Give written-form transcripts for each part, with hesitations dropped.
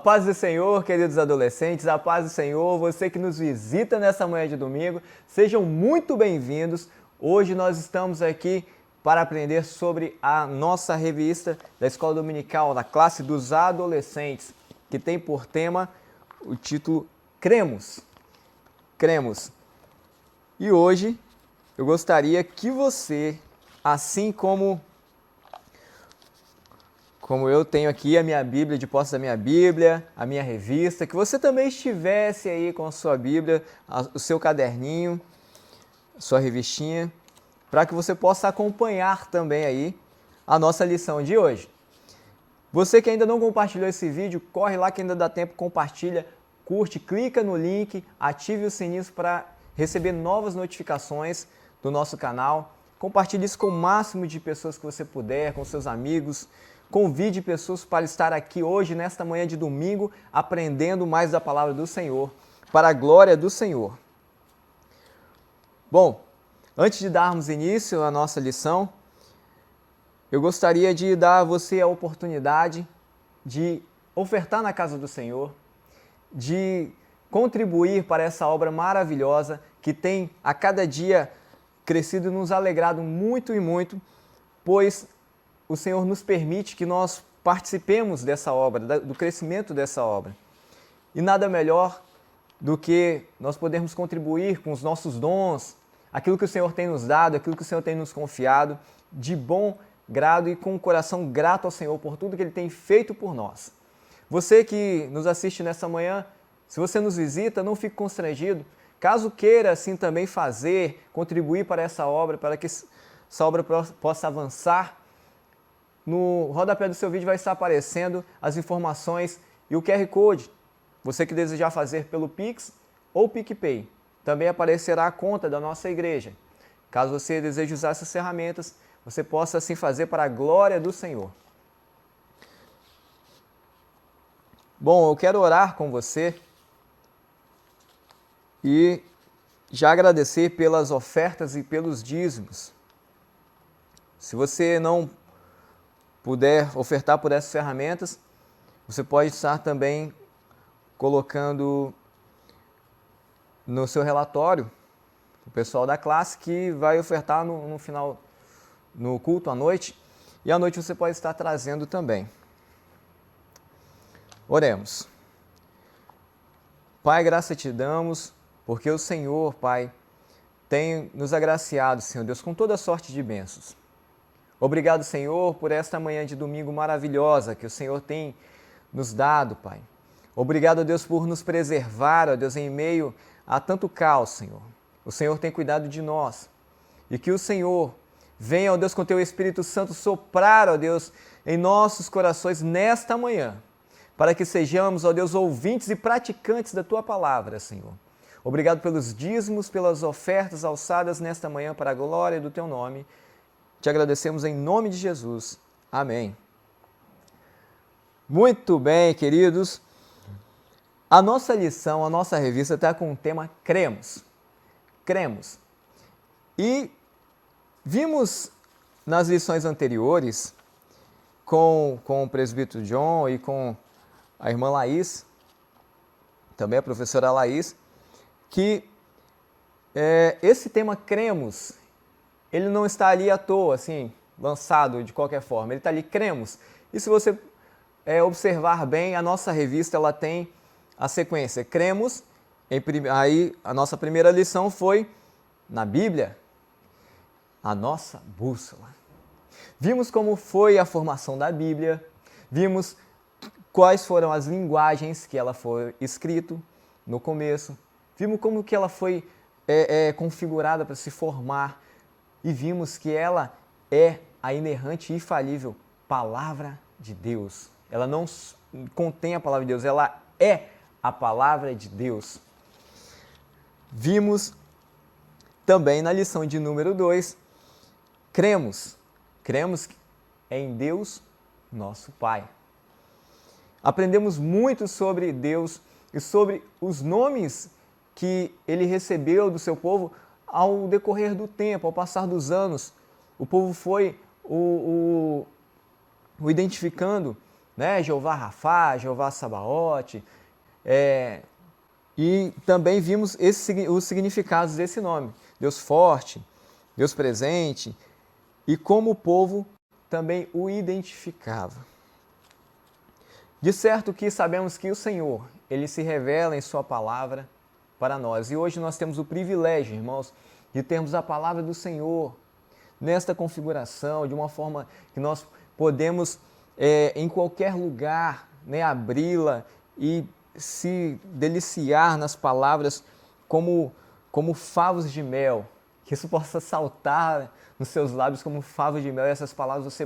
paz do Senhor, queridos adolescentes, a paz do Senhor, você que nos visita nessa manhã de domingo, sejam muito bem-vindos. Hoje nós estamos aqui para aprender sobre a nossa revista da Escola Dominical, da classe dos adolescentes, que tem por tema o título Cremos. Cremos. E hoje eu gostaria que você, assim como eu tenho aqui a minha Bíblia, de posse da minha Bíblia, a minha revista, que você também estivesse aí com a sua Bíblia, o seu caderninho, a sua revistinha, para que você possa acompanhar também aí a nossa lição de hoje. Você que ainda não compartilhou esse vídeo, corre lá que ainda dá tempo, compartilha, curte, clica no link, ative o sininho para receber novas notificações do nosso canal. Compartilhe isso com o máximo de pessoas que você puder, com seus amigos. Convide pessoas para estar aqui hoje, nesta manhã de domingo, aprendendo mais da palavra do Senhor, para a glória do Senhor. Bom, antes de darmos início à nossa lição, eu gostaria de dar a você a oportunidade de ofertar na casa do Senhor, de contribuir para essa obra maravilhosa que tem a cada dia crescido e nos alegrado muito e muito, pois o Senhor nos permite que nós participemos dessa obra, do crescimento dessa obra. E nada melhor do que nós podermos contribuir com os nossos dons, aquilo que o Senhor tem nos dado, aquilo que o Senhor tem nos confiado, de bom grado e com um coração grato ao Senhor por tudo que Ele tem feito por nós. Você que nos assiste nessa manhã, se você nos visita, não fique constrangido. Caso queira assim também fazer, contribuir para essa obra, para que essa obra possa avançar, no rodapé do seu vídeo vai estar aparecendo as informações e o QR Code. Você que desejar fazer pelo Pix ou PicPay, também aparecerá a conta da nossa igreja. Caso você deseje usar essas ferramentas, você possa assim fazer para a glória do Senhor. Bom, eu quero orar com você e já agradecer pelas ofertas e pelos dízimos. Se você não puder ofertar por essas ferramentas, você pode estar também colocando no seu relatório o pessoal da classe que vai ofertar no final, no culto à noite, e à noite você pode estar trazendo também. Oremos. Pai, graça te damos, porque o Senhor, Pai, tem nos agraciado, Senhor Deus, com toda sorte de bênçãos. Obrigado, Senhor, por esta manhã de domingo maravilhosa que o Senhor tem nos dado, Pai. Obrigado, Deus, por nos preservar, ó Deus, em meio a tanto caos, Senhor. O Senhor tem cuidado de nós. E que o Senhor venha, ó Deus, com teu Espírito Santo soprar, ó Deus, em nossos corações nesta manhã, para que sejamos, ó Deus, ouvintes e praticantes da tua palavra, Senhor. Obrigado pelos dízimos, pelas ofertas alçadas nesta manhã para a glória do teu nome. Te agradecemos em nome de Jesus. Amém. Muito bem, queridos. A nossa lição, a nossa revista está com o tema Cremos. Cremos. E vimos nas lições anteriores, com o presbítero John e com a irmã Laís, também a professora Laís, que esse tema Cremos, ele não está ali à toa, assim, lançado de qualquer forma. Ele está ali, cremos. E se você observar bem, a nossa revista ela tem a sequência. Cremos, aí a nossa primeira lição foi na Bíblia, a nossa bússola. Vimos como foi a formação da Bíblia, vimos quais foram as linguagens que ela foi escrita no começo, vimos como que ela foi configurada para se formar, e vimos que ela é a inerrante e infalível Palavra de Deus. Ela não contém a Palavra de Deus, ela é a Palavra de Deus. Vimos também na lição de número 2, cremos em Deus, nosso Pai. Aprendemos muito sobre Deus e sobre os nomes que Ele recebeu do seu povo ao decorrer do tempo, ao passar dos anos. O povo foi o identificando né? Jeová Rafá, Jeová Sabaote, e também vimos os significados desse nome. Deus forte, Deus presente, e como o povo também o identificava. De certo que sabemos que o Senhor, Ele se revela em Sua palavra para nós. E hoje nós temos o privilégio, irmãos, de termos a palavra do Senhor nesta configuração, de uma forma que nós podemos, em qualquer lugar, né, abri-la e se deliciar nas palavras como favos de mel. Que isso possa saltar nos seus lábios como favos de mel e essas palavras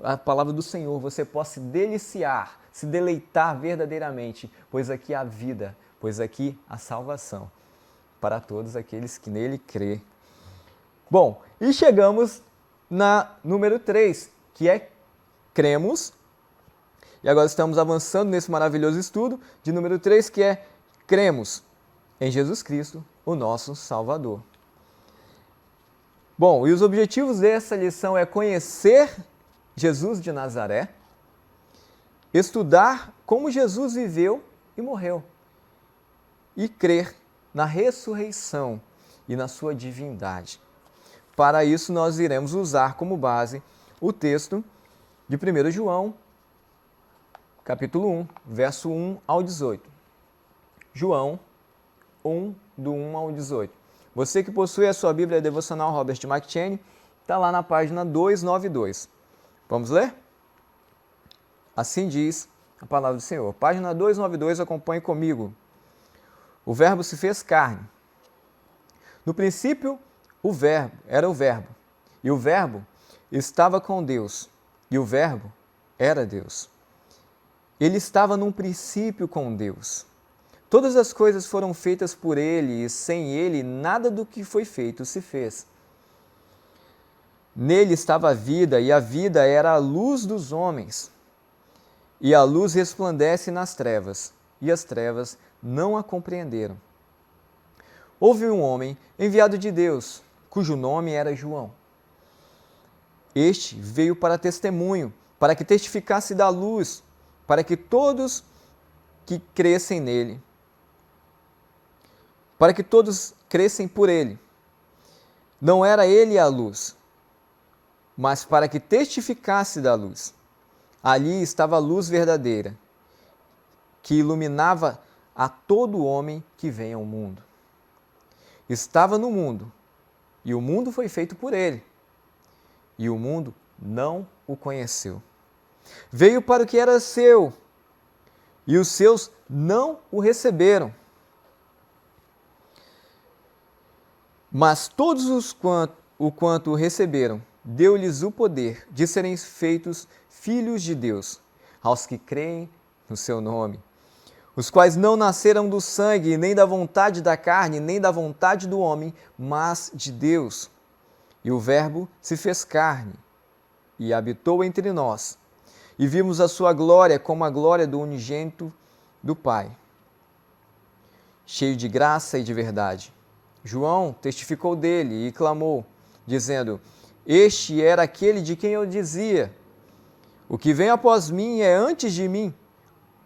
a palavra do Senhor, você possa se deliciar, se deleitar verdadeiramente, pois aqui há vida, pois aqui há salvação para todos aqueles que nele crê. Bom, e chegamos na número 3, que é cremos. E agora estamos avançando nesse maravilhoso estudo de número 3, que é cremos em Jesus Cristo, o nosso Salvador. Bom, e os objetivos dessa lição é conhecer Jesus de Nazaré, estudar como Jesus viveu e morreu, e crer na ressurreição e na sua divindade. Para isso, nós iremos usar como base o texto de 1 João, capítulo 1, verso 1 ao 18. João 1, do 1 ao 18. Você que possui a sua Bíblia devocional Robert McCheyne, está lá na página 292. Vamos ler? Assim diz a palavra do Senhor. Página 292, acompanhe comigo. O Verbo se fez carne. No princípio, era o Verbo. E o Verbo estava com Deus. E o Verbo era Deus. Ele estava num princípio com Deus. Todas as coisas foram feitas por Ele, e sem Ele nada do que foi feito se fez. Nele estava a vida, e a vida era a luz dos homens. E a luz resplandece nas trevas, e as trevas não a compreenderam. Houve um homem enviado de Deus, cujo nome era João. Este veio para testemunho, para que testificasse da luz, para que todos que crescem nele, para que todos crescem por ele. Não era ele a luz, mas para que testificasse da luz. Ali estava a luz verdadeira, que iluminava a todo homem que vem ao mundo. Estava no mundo, e o mundo foi feito por ele, e o mundo não o conheceu. Veio para o que era seu, e os seus não o receberam. Mas todos quanto o receberam, deu-lhes o poder de serem feitos filhos de Deus, aos que creem no seu nome, os quais não nasceram do sangue, nem da vontade da carne, nem da vontade do homem, mas de Deus. E o Verbo se fez carne e habitou entre nós, e vimos a sua glória como a glória do unigênito do Pai, cheio de graça e de verdade. João testificou dele e clamou, dizendo: Este era aquele de quem eu dizia: O que vem após mim é antes de mim,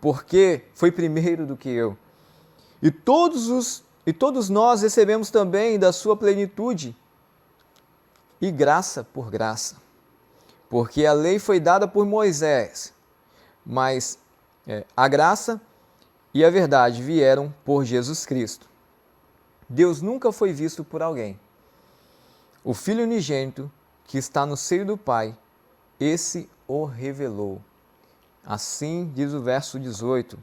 porque foi primeiro do que eu. E todos nós recebemos também da sua plenitude, e graça por graça. Porque a lei foi dada por Moisés, mas a graça e a verdade vieram por Jesus Cristo. Deus nunca foi visto por alguém. O Filho unigênito, que está no seio do Pai, esse o revelou. Assim diz o verso 18.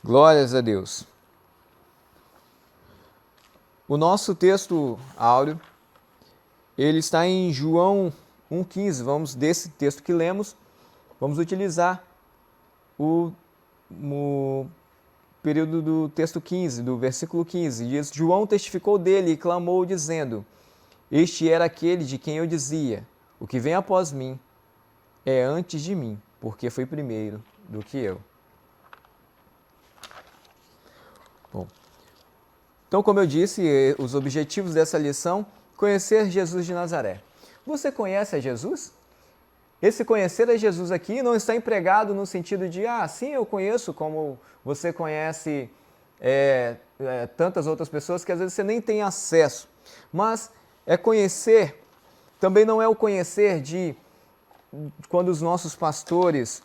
Glórias a Deus. O nosso texto áureo, ele está em João 1,15. Desse texto que lemos, vamos utilizar o período do texto 15, do versículo 15. Diz: João testificou dele e clamou, dizendo: Este era aquele de quem eu dizia: O que vem após mim é antes de mim, porque foi primeiro do que eu. Bom, então, como eu disse, os objetivos dessa lição: conhecer Jesus de Nazaré. Você conhece a Jesus? esse conhecer a Jesus aqui não está empregado no sentido de, sim, eu conheço como você conhece tantas outras pessoas que às vezes você nem tem acesso. Mas é conhecer, também não é o conhecer de quando os nossos pastores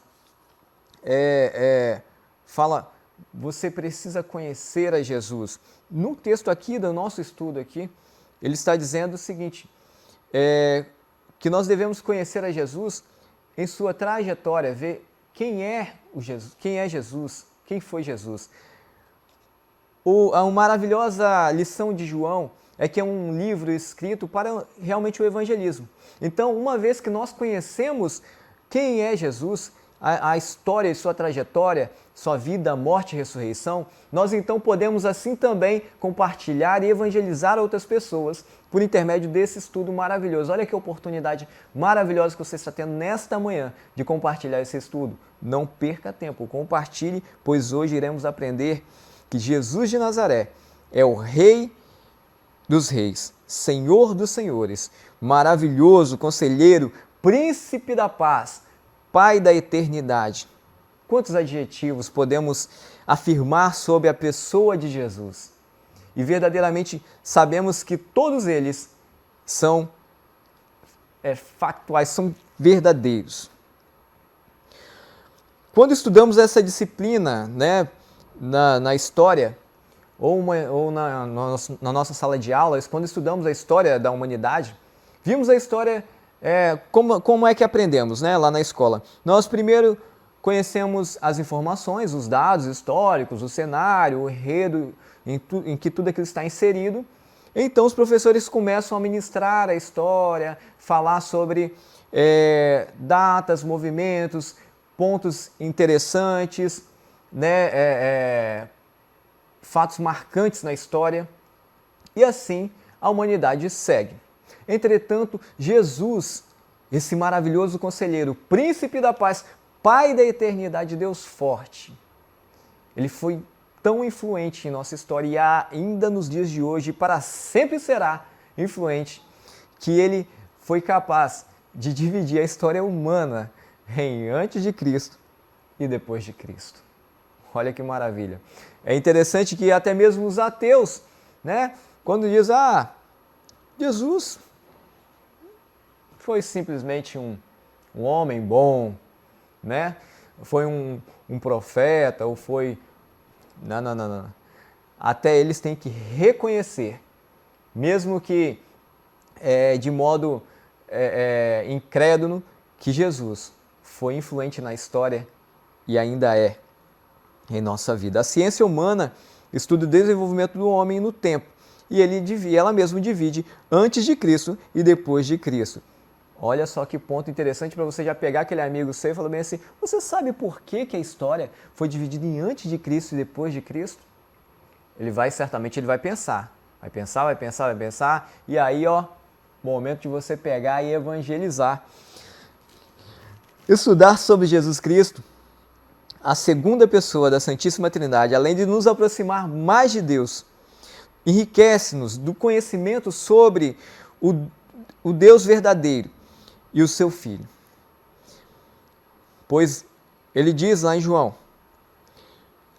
fala, você precisa conhecer a Jesus. No texto aqui, do nosso estudo aqui, ele está dizendo o seguinte, que nós devemos conhecer a Jesus em sua trajetória, ver quem é Jesus, quem foi Jesus. A maravilhosa lição de João é que é um livro escrito para realmente o evangelismo. Então, uma vez que nós conhecemos quem é Jesus, a história e sua trajetória, sua vida, morte e ressurreição, nós então podemos assim também compartilhar e evangelizar outras pessoas por intermédio desse estudo maravilhoso. Olha que oportunidade maravilhosa que você está tendo nesta manhã de compartilhar esse estudo. Não perca tempo, compartilhe, pois hoje iremos aprender que Jesus de Nazaré é o Rei dos Reis, Senhor dos Senhores, maravilhoso, conselheiro, príncipe da paz, Pai da eternidade. Quantos adjetivos podemos afirmar sobre a pessoa de Jesus? E verdadeiramente sabemos que todos eles são factuais, são verdadeiros. Quando estudamos essa disciplina, na história, ou na nossa sala de aulas, quando estudamos a história da humanidade, vimos a história, como é que aprendemos, lá na escola. Nós primeiro conhecemos as informações, os dados históricos, o cenário, o enredo em que tudo aquilo está inserido. Então os professores começam a ministrar a história, falar sobre datas, movimentos, pontos interessantes, fatos marcantes na história, e assim a humanidade segue. Entretanto, Jesus, esse maravilhoso conselheiro, príncipe da paz, Pai da eternidade, Deus forte, ele foi tão influente em nossa história e ainda nos dias de hoje, para sempre será influente, que ele foi capaz de dividir a história humana em antes de Cristo e depois de Cristo. Olha que maravilha. É interessante que até mesmo os ateus, quando diz, Jesus foi simplesmente um homem bom, foi um profeta, ou foi... Não. Até eles têm que reconhecer, mesmo que de modo incrédulo, que Jesus foi influente na história e ainda é em nossa vida. A ciência humana estuda o desenvolvimento do homem no tempo e ela mesma divide antes de Cristo e depois de Cristo. Olha só que ponto interessante para você já pegar aquele amigo seu e falar bem assim, você sabe por que a história foi dividida em antes de Cristo e depois de Cristo? Certamente ele vai pensar, e aí, momento de você pegar e evangelizar. Estudar sobre Jesus Cristo, a segunda pessoa da Santíssima Trindade, além de nos aproximar mais de Deus, enriquece-nos do conhecimento sobre o Deus verdadeiro e o seu Filho. Pois ele diz lá em João,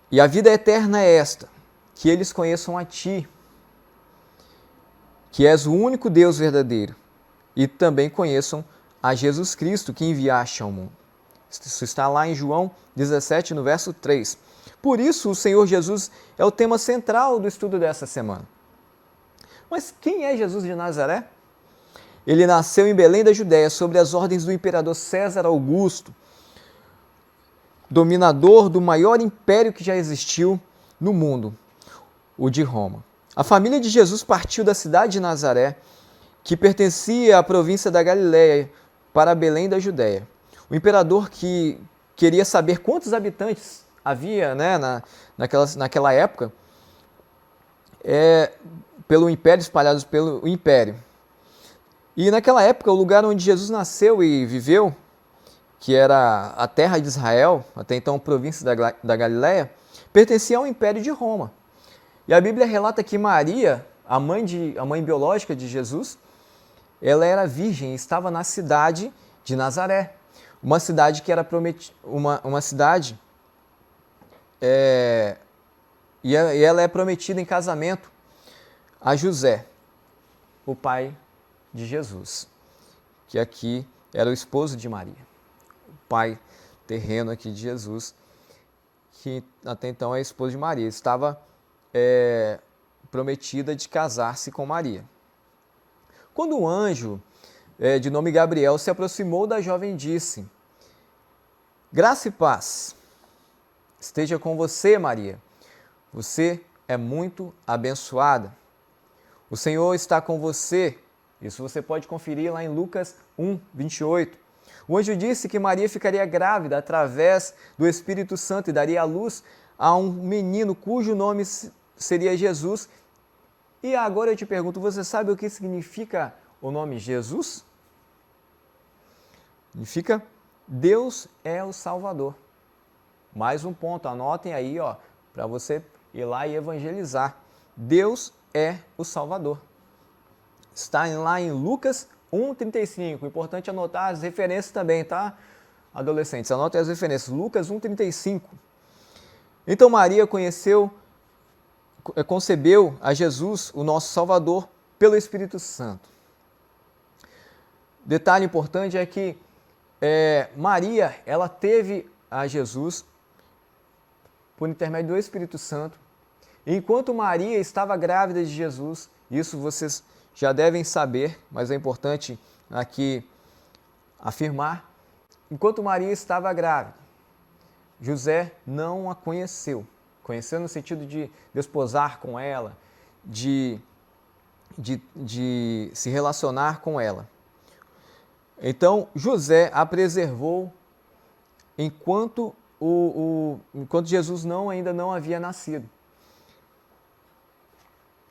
e a vida eterna é esta, que eles conheçam a Ti, que és o único Deus verdadeiro, e também conheçam a Jesus Cristo que enviaste ao mundo. Isso está lá em João 17, no verso 3. Por isso, o Senhor Jesus é o tema central do estudo dessa semana. Mas quem é Jesus de Nazaré? Ele nasceu em Belém da Judéia, sob as ordens do imperador César Augusto, dominador do maior império que já existiu no mundo, o de Roma. A família de Jesus partiu da cidade de Nazaré, que pertencia à província da Galiléia, para Belém da Judéia. O imperador, que queria saber quantos habitantes havia naquela época, pelo império, espalhados pelo império. E naquela época, o lugar onde Jesus nasceu e viveu, que era a terra de Israel, até então província da Galiléia, pertencia ao Império de Roma. E a Bíblia relata que Maria, a mãe biológica de Jesus, ela era virgem e estava na cidade de Nazaré. uma cidade que era uma cidade e ela é prometida em casamento a José, o pai de Jesus, que aqui era o esposo de Maria, o pai terreno aqui de Jesus, que até então é esposo de Maria, estava prometida de casar-se com Maria. Quando o anjo de nome Gabriel se aproximou da jovem e disse: Graça e paz esteja com você, Maria. Você é muito abençoada. O Senhor está com você. Isso você pode conferir lá em Lucas 1, 28. O anjo disse que Maria ficaria grávida através do Espírito Santo e daria à luz a um menino cujo nome seria Jesus. E agora eu te pergunto, você sabe o que significa o nome Jesus? Significa Deus é o Salvador. Mais um ponto, anotem aí, para você ir lá e evangelizar. Deus é o Salvador. Está lá em Lucas 1,35. Importante anotar as referências também, tá? Adolescentes, anotem as referências. Lucas 1,35. Então Maria concebeu a Jesus, o nosso Salvador, pelo Espírito Santo. Detalhe importante é que Maria, ela teve a Jesus por intermédio do Espírito Santo. Enquanto Maria estava grávida de Jesus, isso vocês já devem saber, mas é importante aqui afirmar, enquanto Maria estava grávida, José não a conheceu. Conheceu no sentido de desposar com ela, de se relacionar com ela. Então, José a preservou enquanto Jesus ainda não havia nascido.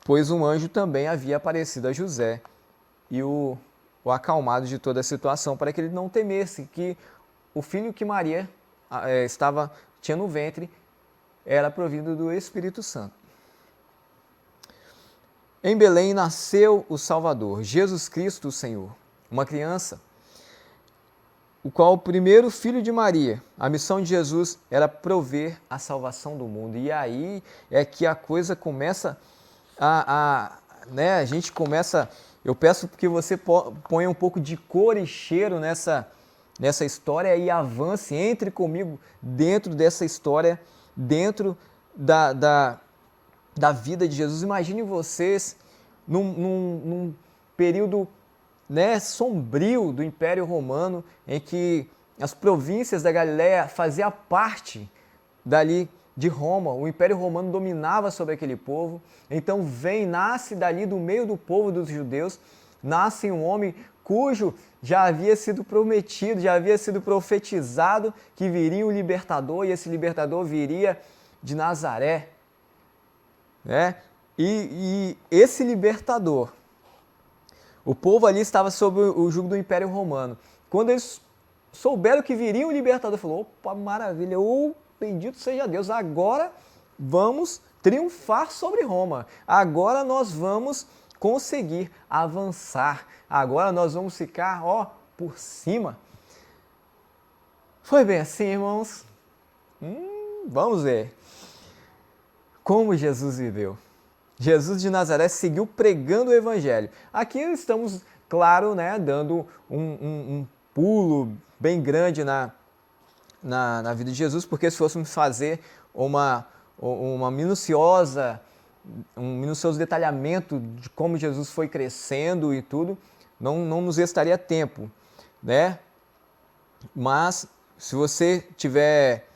Pois um anjo também havia aparecido a José e o acalmado de toda a situação, para que ele não temesse que o filho que Maria tinha no ventre era provindo do Espírito Santo. Em Belém nasceu o Salvador, Jesus Cristo, o Senhor, uma criança, o qual o primeiro filho de Maria. A missão de Jesus era prover a salvação do mundo. E aí é que a coisa começa a gente começa. Eu peço que você ponha um pouco de cor e cheiro nessa história e avance, entre comigo dentro dessa história, dentro da vida de Jesus. Imagine vocês num período sombrio do Império Romano, em que as províncias da Galileia faziam parte dali de Roma. O Império Romano dominava sobre aquele povo. Então nasce dali do meio do povo dos judeus, nasce um homem cujo já havia sido prometido, já havia sido profetizado que viria um libertador, e esse libertador viria de Nazaré. E esse libertador, o povo ali estava sob o jugo do Império Romano. Quando eles souberam que viria um libertador, falou: opa, maravilha, bendito seja Deus, agora vamos triunfar sobre Roma. Agora nós vamos conseguir avançar. Agora nós vamos ficar, por cima. Foi bem assim, irmãos? Vamos ver como Jesus viveu. Jesus de Nazaré seguiu pregando o Evangelho. Aqui estamos, claro, dando um pulo bem grande na vida de Jesus, porque se fôssemos fazer um minucioso detalhamento de como Jesus foi crescendo e tudo, não nos restaria tempo, Mas, se você tiver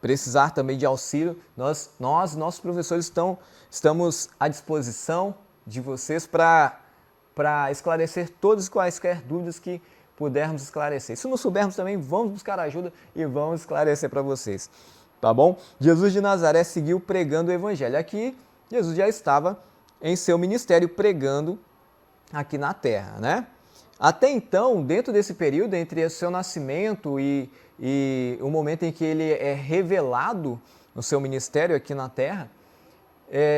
precisar também de auxílio, nossos professores estamos à disposição de vocês para esclarecer todas e quaisquer dúvidas que pudermos esclarecer. Se não soubermos também, vamos buscar ajuda e vamos esclarecer para vocês. Tá bom? Jesus de Nazaré seguiu pregando o Evangelho. Aqui, Jesus já estava em seu ministério pregando aqui na Terra, Até então, dentro desse período, entre o seu nascimento e o momento em que ele é revelado no seu ministério aqui na Terra,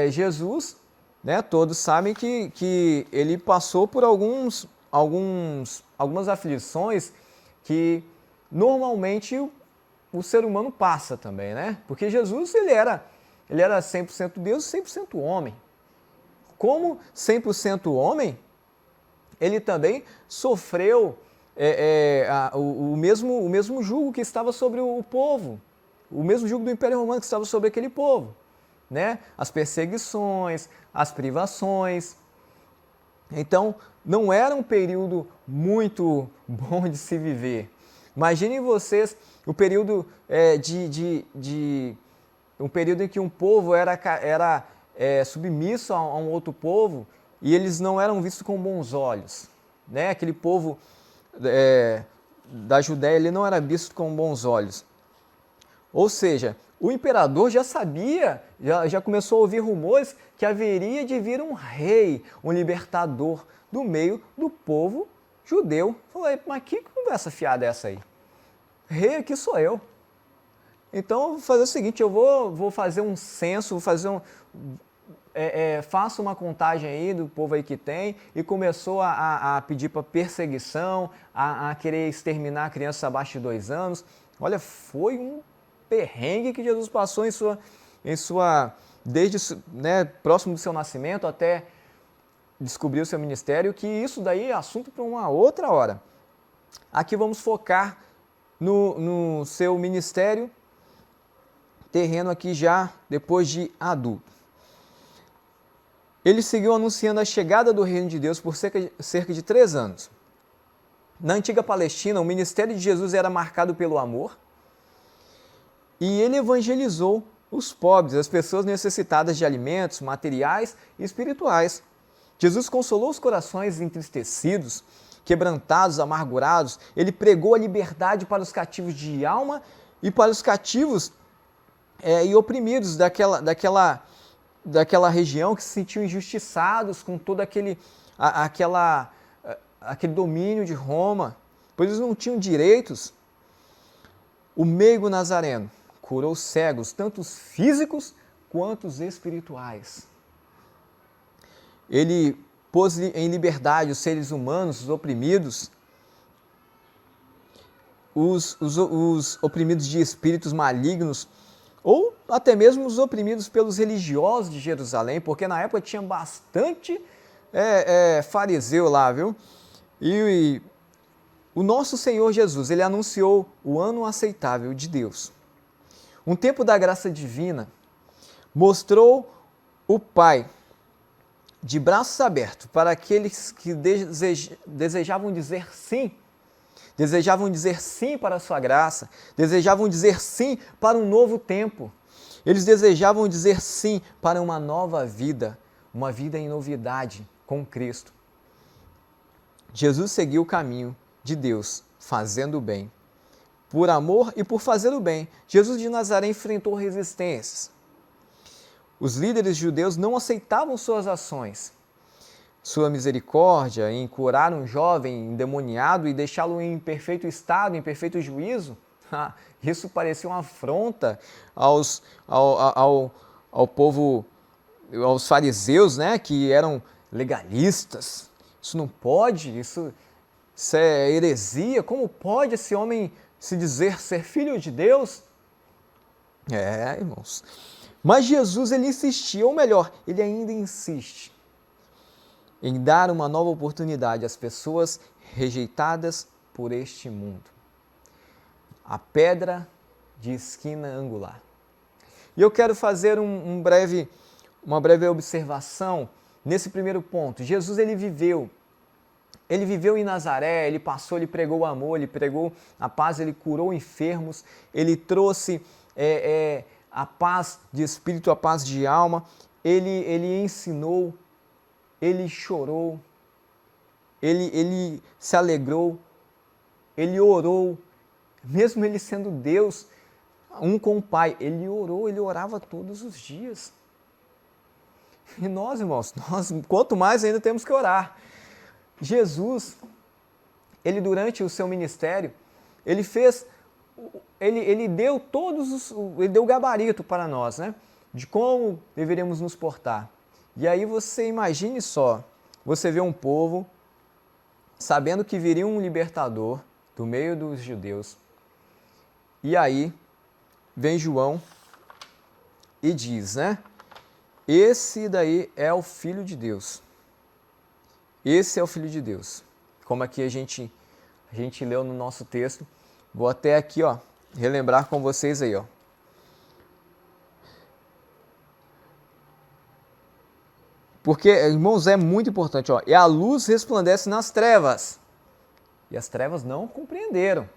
Jesus, todos sabem que ele passou por algumas aflições que normalmente o ser humano passa também, né? Porque Jesus, ele era 100% Deus e 100% homem. Como 100% homem, ele também sofreu o mesmo jugo que estava sobre o povo, o mesmo jugo do Império Romano que estava sobre aquele povo, né? As perseguições, as privações. Então, não era um período muito bom de se viver. Imaginem vocês o período um período em que um povo era submisso a um outro povo e eles não eram vistos com bons olhos, né? Aquele povo da Judéia, ele não era visto com bons olhos. Ou seja, o imperador já sabia, já começou a ouvir rumores que haveria de vir um rei, um libertador do meio do povo judeu. Falei, mas que conversa fiada é essa aí? Rei aqui sou eu. Então, vou fazer o seguinte, eu vou fazer um censo, faço uma contagem aí do povo aí que tem, e começou a pedir para perseguição, a querer exterminar crianças abaixo de 2 anos. Olha, foi um perrengue que Jesus passou desde próximo do seu nascimento até descobrir o seu ministério, que isso daí é assunto para uma outra hora. Aqui vamos focar no seu ministério terreno aqui já depois de adulto. Ele seguiu anunciando a chegada do reino de Deus por cerca de 3 anos. Na antiga Palestina, o ministério de Jesus era marcado pelo amor e ele evangelizou os pobres, as pessoas necessitadas de alimentos materiais e espirituais. Jesus consolou os corações entristecidos, quebrantados, amargurados. Ele pregou a liberdade para os cativos de alma e para os cativos e oprimidos daquela região, que se sentiam injustiçados com todo aquele domínio de Roma, pois eles não tinham direitos. O meigo nazareno curou cegos, tanto os físicos quanto os espirituais. Ele pôs em liberdade os seres humanos, os oprimidos, os oprimidos de espíritos malignos, ou até mesmo os oprimidos pelos religiosos de Jerusalém, porque na época tinha bastante fariseu lá, viu? E o nosso Senhor Jesus, ele anunciou o ano aceitável de Deus. Um tempo da graça divina, mostrou o Pai de braços abertos para aqueles que desejavam dizer sim para a sua graça, desejavam dizer sim para um novo tempo. Eles desejavam dizer sim para uma nova vida, uma vida em novidade com Cristo. Jesus seguiu o caminho de Deus, fazendo o bem. Por amor e por fazer o bem, Jesus de Nazaré enfrentou resistências. Os líderes judeus não aceitavam suas ações. Sua misericórdia em curar um jovem endemoniado e deixá-lo em perfeito estado, em perfeito juízo, isso parecia uma afronta ao povo, aos fariseus, né, que eram legalistas. Isso não pode, isso é heresia. Como pode esse homem se dizer ser filho de Deus? Irmãos. Mas Jesus, ele insistia, ou melhor, ele ainda insiste em dar uma nova oportunidade às pessoas rejeitadas por este mundo. A pedra de esquina angular. E eu quero fazer uma breve observação nesse primeiro ponto. Jesus, ele viveu em Nazaré, ele passou, ele pregou o amor, ele pregou a paz, ele curou enfermos, ele trouxe a paz de espírito, a paz de alma, ele ensinou, ele chorou, ele se alegrou, ele orou, mesmo ele sendo Deus, um com o Pai, ele orou, ele orava todos os dias. E nós, irmãos, quanto mais ainda temos que orar. Jesus, ele durante o seu ministério, ele deu ele deu o gabarito para nós, né? De como deveríamos nos portar. E aí você imagine só, você vê um povo sabendo que viria um libertador, do meio dos judeus. E aí vem João e diz, né? Esse daí é o Filho de Deus. Esse é o Filho de Deus. Como aqui a gente leu no nosso texto. Vou até aqui, ó, relembrar com vocês aí, ó. Porque, irmãos, é muito importante, ó. E a luz resplandece nas trevas. E as trevas não compreenderam.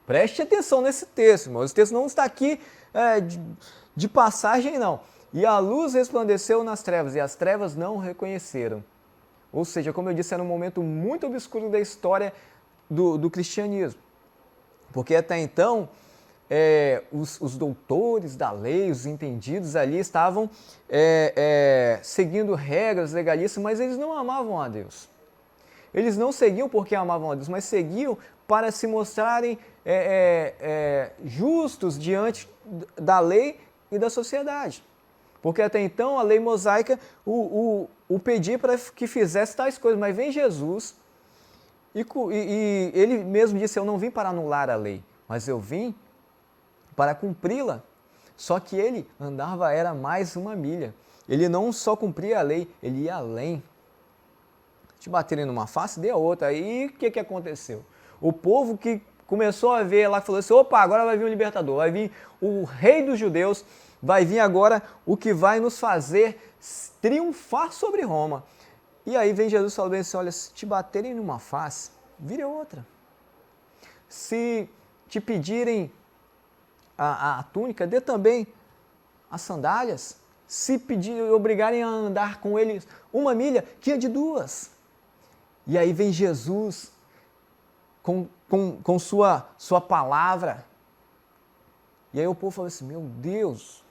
Preste atenção nesse texto, irmãos. Esse texto não está aqui de passagem, não. E a luz resplandeceu nas trevas, e as trevas não reconheceram. Ou seja, como eu disse, era um momento muito obscuro da história do cristianismo. Porque até então, os doutores da lei, os entendidos ali, estavam seguindo regras legalistas, mas eles não amavam a Deus. Eles não seguiam porque amavam a Deus, mas seguiam para se mostrarem justos diante da lei e da sociedade. Porque até então a lei mosaica o pedia para que fizesse tais coisas, mas vem Jesus e ele mesmo disse, eu não vim para anular a lei, mas eu vim para cumpri-la. Só que ele andava, era mais uma milha. Ele não só cumpria a lei, ele ia além. Te baterem numa face, dê a outra. Aí o que aconteceu? O povo que começou a ver lá, falou assim, opa, agora vai vir o libertador, vai vir o rei dos judeus, vai vir agora o que vai nos fazer triunfar sobre Roma. E aí vem Jesus falando assim, olha, se te baterem numa face, vire outra. Se te pedirem a túnica, dê também as sandálias. Se obrigarem a andar com eles uma milha, que é de 2. E aí vem Jesus com sua palavra. E aí o povo fala assim, meu Deus,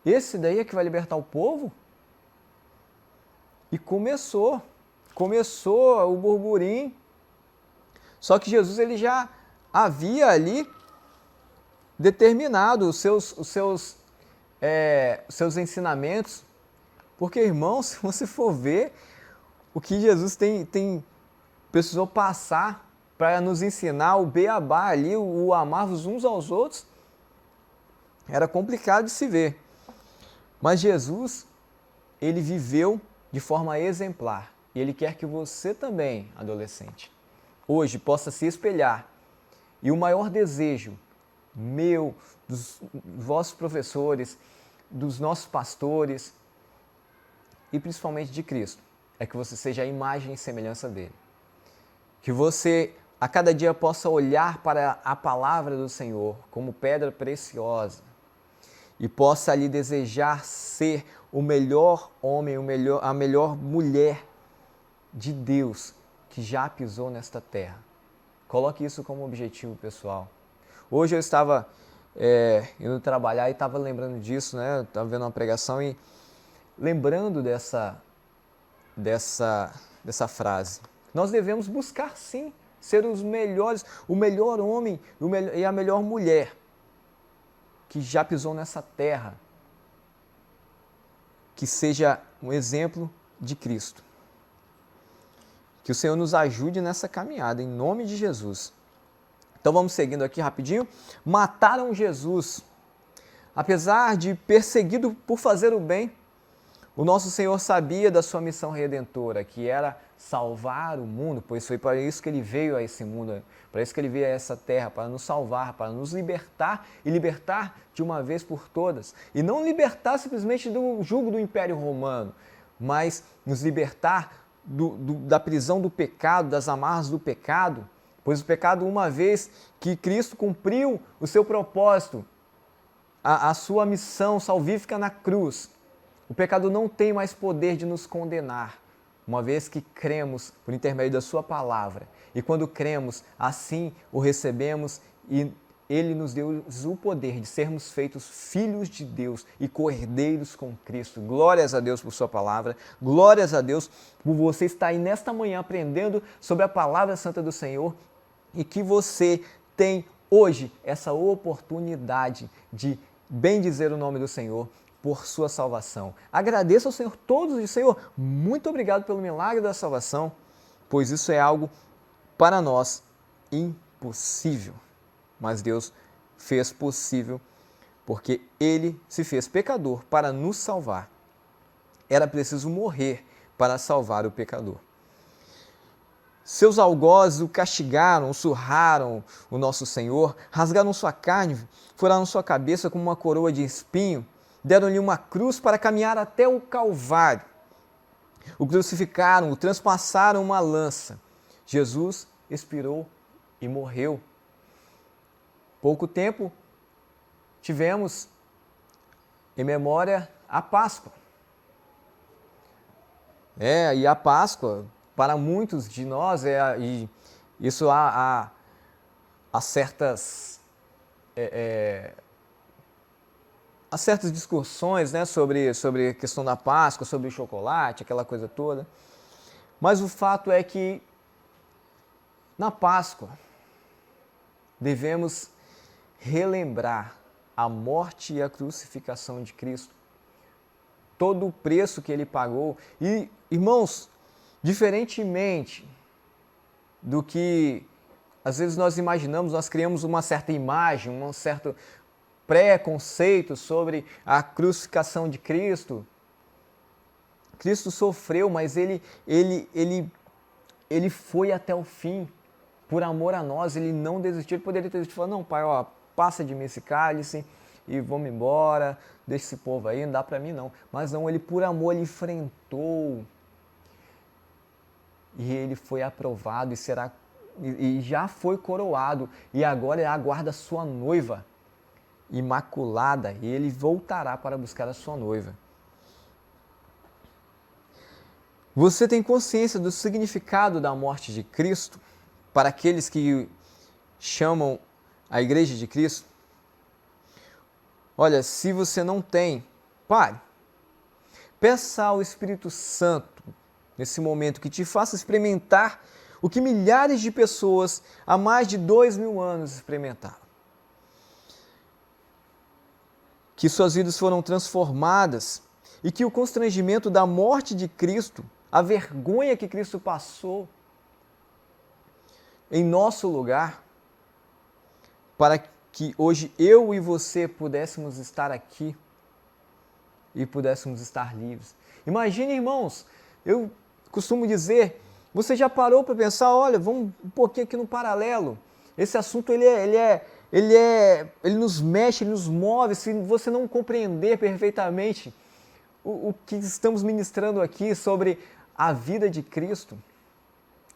esse daí é que vai libertar o povo? E começou o burburinho. Só que Jesus ele já havia ali determinado os seus ensinamentos. Porque, irmãos, se você for ver o que Jesus precisou passar para nos ensinar o beabá ali, o amar uns aos outros, era complicado de se ver. Mas Jesus, ele viveu de forma exemplar. E ele quer que você também, adolescente, hoje possa se espelhar. E o maior desejo meu, dos vossos professores, dos nossos pastores e principalmente de Cristo, é que você seja a imagem e semelhança dele. Que você a cada dia possa olhar para a palavra do Senhor como pedra preciosa e possa ali desejar ser o melhor homem, a melhor mulher de Deus que já pisou nesta terra. Coloque isso como objetivo, pessoal. Hoje eu estava indo trabalhar e estava lembrando disso, né? Estava vendo uma pregação e lembrando dessa frase. Nós devemos buscar, sim, ser os melhores, o melhor homem e a melhor mulher que já pisou nessa terra, que seja um exemplo de Cristo. Que o Senhor nos ajude nessa caminhada, em nome de Jesus. Então vamos seguindo aqui rapidinho. Mataram Jesus. Apesar de perseguido por fazer o bem, o nosso Senhor sabia da sua missão redentora, que era salvar o mundo, pois foi para isso que ele veio a esse mundo, para isso que ele veio a essa terra, para nos salvar, para nos libertar e libertar de uma vez por todas. E não libertar simplesmente do jugo do Império Romano, mas nos libertar da prisão do pecado, das amarras do pecado, pois o pecado, uma vez que Cristo cumpriu o seu propósito, a sua missão salvífica na cruz, o pecado não tem mais poder de nos condenar, uma vez que cremos por intermédio da sua palavra. E quando cremos, assim o recebemos e ele nos deu o poder de sermos feitos filhos de Deus e co-herdeiros com Cristo. Glórias a Deus por sua palavra, glórias a Deus por você estar aí nesta manhã aprendendo sobre a palavra santa do Senhor e que você tem hoje essa oportunidade de bendizer o nome do Senhor, por sua salvação. Agradeça ao Senhor todos os dias. Senhor, muito obrigado pelo milagre da salvação, pois isso é algo para nós impossível. Mas Deus fez possível porque Ele se fez pecador para nos salvar. Era preciso morrer para salvar o pecador. Seus algozes o castigaram, o surraram o nosso Senhor, rasgaram sua carne, furaram sua cabeça com uma coroa de espinho, deram-lhe uma cruz para caminhar até o Calvário. O crucificaram, o transpassaram uma lança. Jesus expirou e morreu. Pouco tempo tivemos em memória a Páscoa. E a Páscoa, para muitos de nós, isso há certas discussões, né, sobre a questão da Páscoa, sobre o chocolate, aquela coisa toda. Mas o fato é que na Páscoa devemos relembrar a morte e a crucificação de Cristo, todo o preço que Ele pagou. E, irmãos, diferentemente do que às vezes nós imaginamos, nós criamos uma certa imagem, um certo preconceito sobre a crucificação de Cristo. Cristo sofreu, mas ele foi até o fim. Por amor a nós, Ele não desistiu. Ele poderia ter falado, não, Pai, passa de mim esse cálice e vamos embora, deixa esse povo aí, não dá para mim não. Mas não, Ele por amor, Ele enfrentou. E Ele foi aprovado e já foi coroado. E agora Ele aguarda a sua noiva imaculada. E Ele voltará para buscar a sua noiva. Você tem consciência do significado da morte de Cristo para aqueles que chamam a Igreja de Cristo? Olha, se você não tem, pare. Peça ao Espírito Santo, nesse momento, que te faça experimentar o que milhares de pessoas há mais de 2000 anos experimentaram. Que suas vidas foram transformadas e que o constrangimento da morte de Cristo, a vergonha que Cristo passou em nosso lugar, para que hoje eu e você pudéssemos estar aqui e pudéssemos estar livres. Imagine, irmãos, eu costumo dizer, você já parou para pensar, olha, vamos um pouquinho aqui no paralelo. Esse assunto ele nos mexe, ele nos move. Se você não compreender perfeitamente o que estamos ministrando aqui sobre a vida de Cristo,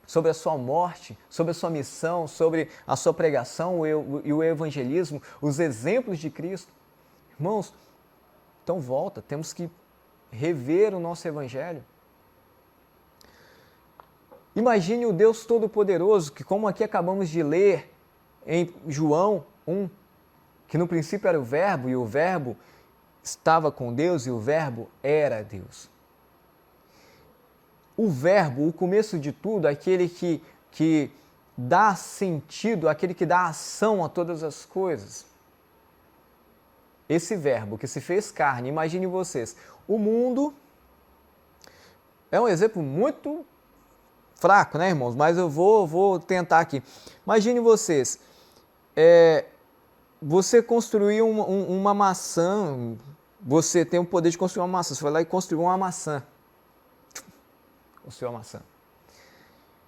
sobre a sua morte, sobre a sua missão, sobre a sua pregação e o evangelismo, os exemplos de Cristo. Irmãos, então volta, temos que rever o nosso evangelho. Imagine o Deus Todo-Poderoso, que como aqui acabamos de ler em João 1, que no princípio era o Verbo, e o Verbo estava com Deus, e o Verbo era Deus. O Verbo, o começo de tudo, aquele que dá sentido, aquele que dá ação a todas as coisas. Esse Verbo que se fez carne, imagine vocês, o mundo é um exemplo muito fraco, né, irmãos? Mas eu vou tentar aqui. Imagine vocês, você construiu uma maçã, você tem o poder de construir uma maçã, você foi lá e construiu uma maçã. Construiu uma maçã.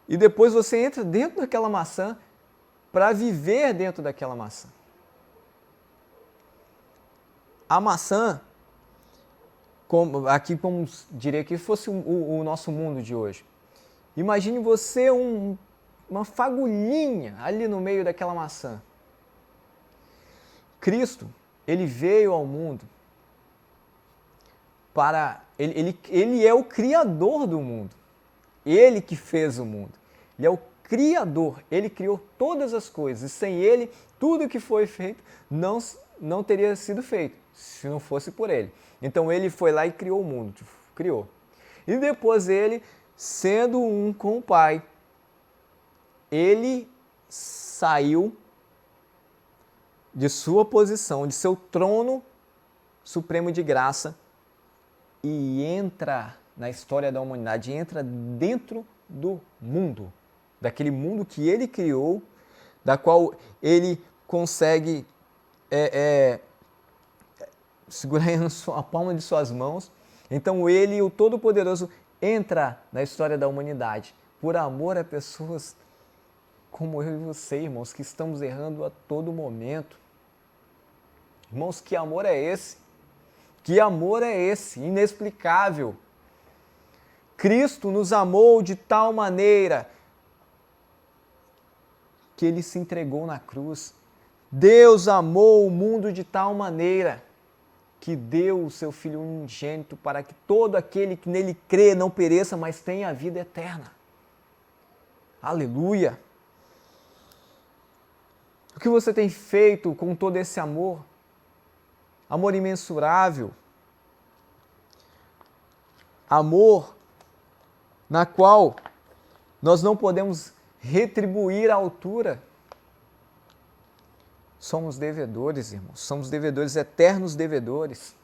E depois você entra dentro daquela maçã para viver dentro daquela maçã. A maçã, como diria que fosse o nosso mundo de hoje. Imagine você uma fagulhinha ali no meio daquela maçã. Cristo, Ele veio ao mundo para... Ele é o Criador do mundo. Ele que fez o mundo. Ele é o Criador. Ele criou todas as coisas. E sem Ele, tudo que foi feito não teria sido feito, se não fosse por Ele. Então Ele foi lá e criou o mundo. Criou. E depois Ele, sendo um com o Pai, Ele saiu de sua posição, de seu trono supremo de graça e entra na história da humanidade, entra dentro do mundo, daquele mundo que ele criou, da qual ele consegue segurar a palma de suas mãos. Então ele, o Todo-Poderoso, entra na história da humanidade por amor a pessoas como eu e você, irmãos, que estamos errando a todo momento. Irmãos, que amor é esse? Que amor é esse? Inexplicável. Cristo nos amou de tal maneira que ele se entregou na cruz. Deus amou o mundo de tal maneira que deu o seu Filho unigênito para que todo aquele que nele crê não pereça, mas tenha a vida eterna. Aleluia! O que você tem feito com todo esse amor? Amor imensurável. Amor na qual nós não podemos retribuir à altura. Somos devedores, irmãos. Somos devedores, eternos devedores.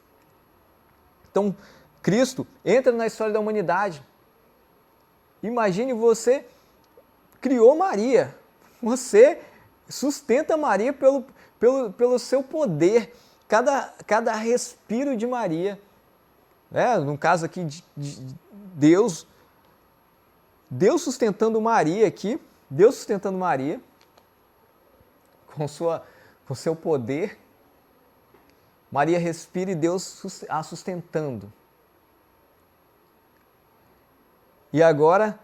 Então, Cristo entra na história da humanidade. Imagine, você criou Maria. Você sustenta Maria pelo seu poder. Cada respiro de Maria, no caso aqui de Deus sustentando Maria aqui, Deus sustentando Maria com seu poder. Maria respira e Deus a sustentando. E agora,